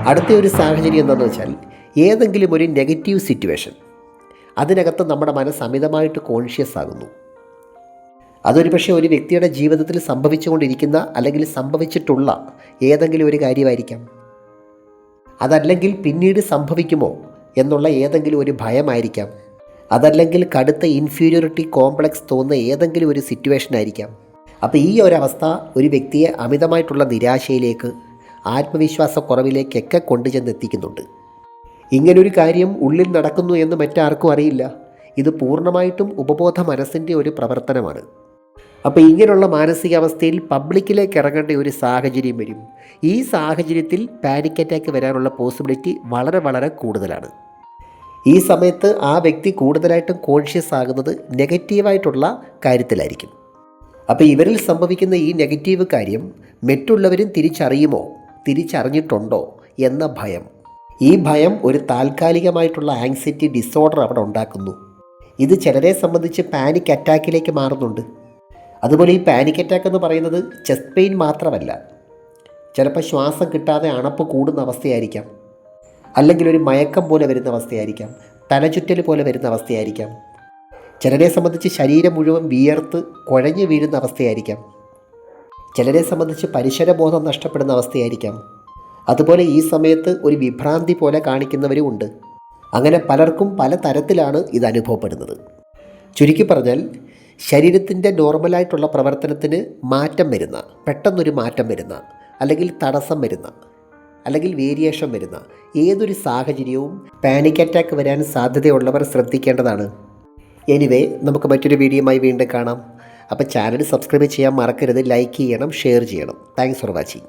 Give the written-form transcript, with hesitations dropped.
അടുത്ത ഒരു സാഹചര്യം എന്താണെന്ന് വെച്ചാൽ ഏതെങ്കിലും ഒരു നെഗറ്റീവ് സിറ്റുവേഷൻ, അതിനകത്ത് നമ്മുടെ മനസ്സ് അമിതമായിട്ട് കോൺഷ്യസ് ആകുന്നു. അതൊരു പക്ഷേ ഒരു വ്യക്തിയുടെ ജീവിതത്തിൽ സംഭവിച്ചുകൊണ്ടിരിക്കുന്ന അല്ലെങ്കിൽ സംഭവിച്ചിട്ടുള്ള ഏതെങ്കിലും ഒരു കാര്യമായിരിക്കാം. അതല്ലെങ്കിൽ പിന്നീട് സംഭവിക്കുമോ എന്നുള്ള ഏതെങ്കിലും ഒരു ഭയമായിരിക്കാം. അതല്ലെങ്കിൽ കടുത്ത ഇൻഫീരിയോറിറ്റി കോംപ്ലക്സ് തോന്നുന്ന ഏതെങ്കിലും ഒരു സിറ്റുവേഷൻ ആയിരിക്കാം. അപ്പോൾ ഈ ഒരവസ്ഥ ഒരു വ്യക്തിയെ അമിതമായിട്ടുള്ള നിരാശയിലേക്ക്, ആത്മവിശ്വാസക്കുറവിലേക്കൊക്കെ കൊണ്ടുചെന്നെത്തിക്കുന്നുണ്ട്. ഇങ്ങനൊരു കാര്യം ഉള്ളിൽ നടക്കുന്നു എന്ന് മറ്റാർക്കും അറിയില്ല. ഇത് പൂർണ്ണമായിട്ടും ഉപബോധ മനസ്സിൻ്റെ ഒരു പ്രവർത്തനമാണ്. അപ്പോൾ ഇങ്ങനെയുള്ള മാനസികാവസ്ഥയിൽ പബ്ലിക്കിലേക്ക് ഇറങ്ങേണ്ട ഒരു സാഹചര്യം വരും. ഈ സാഹചര്യത്തിൽ പാനിക് അറ്റാക്ക് വരാനുള്ള പോസിബിലിറ്റി വളരെ വളരെ കൂടുതലാണ്. ഈ സമയത്ത് ആ വ്യക്തി കൂടുതലായിട്ടും കോൺഷ്യസ് ആകുന്നത് നെഗറ്റീവായിട്ടുള്ള കാര്യത്തിലായിരിക്കും. അപ്പോൾ ഇവരിൽ സംഭവിക്കുന്ന ഈ നെഗറ്റീവ് കാര്യം മറ്റുള്ളവരും തിരിച്ചറിയുമോ, തിരിച്ചറിഞ്ഞിട്ടുണ്ടോ എന്ന ഭയം. ഈ ഭയം ഒരു താൽക്കാലികമായിട്ടുള്ള ആങ്സൈറ്റി ഡിസോർഡർ അവിടെ ഉണ്ടാക്കുന്നു. ഇത് ചിലരെ സംബന്ധിച്ച് പാനിക് അറ്റാക്കിലേക്ക് മാറുന്നുണ്ട്. അതുപോലെ ഈ പാനിക് അറ്റാക്ക് എന്ന് പറയുന്നത് ചെസ്റ്റ് പെയിൻ മാത്രമല്ല. ചിലപ്പോൾ ശ്വാസം കിട്ടാതെ അണപ്പ് കൂടുന്ന അവസ്ഥയായിരിക്കാം, അല്ലെങ്കിൽ ഒരു മയക്കം പോലെ വരുന്ന അവസ്ഥയായിരിക്കാം, തലചുറ്റൽ പോലെ വരുന്ന അവസ്ഥയായിരിക്കാം. ചിലരെ സംബന്ധിച്ച് ശരീരം മുഴുവൻ വിയർത്ത് കുഴഞ്ഞു വീഴുന്ന അവസ്ഥയായിരിക്കാം. ചിലരെ സംബന്ധിച്ച് പരിസരബോധം നഷ്ടപ്പെടുന്ന അവസ്ഥയായിരിക്കാം. അതുപോലെ ഈ സമയത്ത് ഒരു വിഭ്രാന്തി പോലെ കാണിക്കുന്നവരും ഉണ്ട്. അങ്ങനെ പലർക്കും പല തരത്തിലാണ് ഇത് അനുഭവപ്പെടുന്നത്. ചുരുക്കി പറഞ്ഞാൽ ശരീരത്തിൻ്റെ നോർമലായിട്ടുള്ള പ്രവർത്തനത്തിന് മാറ്റം വരുന്ന, പെട്ടെന്നൊരു മാറ്റം വരുന്ന, അല്ലെങ്കിൽ തടസ്സം വരുന്ന, അല്ലെങ്കിൽ വേരിയേഷൻ വരുന്ന ഏതൊരു സാഹചര്യവും പാനിക് അറ്റാക്ക് വരാൻ സാധ്യതയുള്ളവർ ശ്രദ്ധിക്കേണ്ടതാണ്. എനിവേ, നമുക്ക് മറ്റൊരു വീഡിയോയുമായി വീണ്ടും കാണാം. അപ്പോൾ ചാനൽ സബ്സ്ക്രൈബ് ചെയ്യാൻ മറക്കരുത്, ലൈക്ക് ചെയ്യണം, ഷെയർ ചെയ്യണം. Thanks for watching.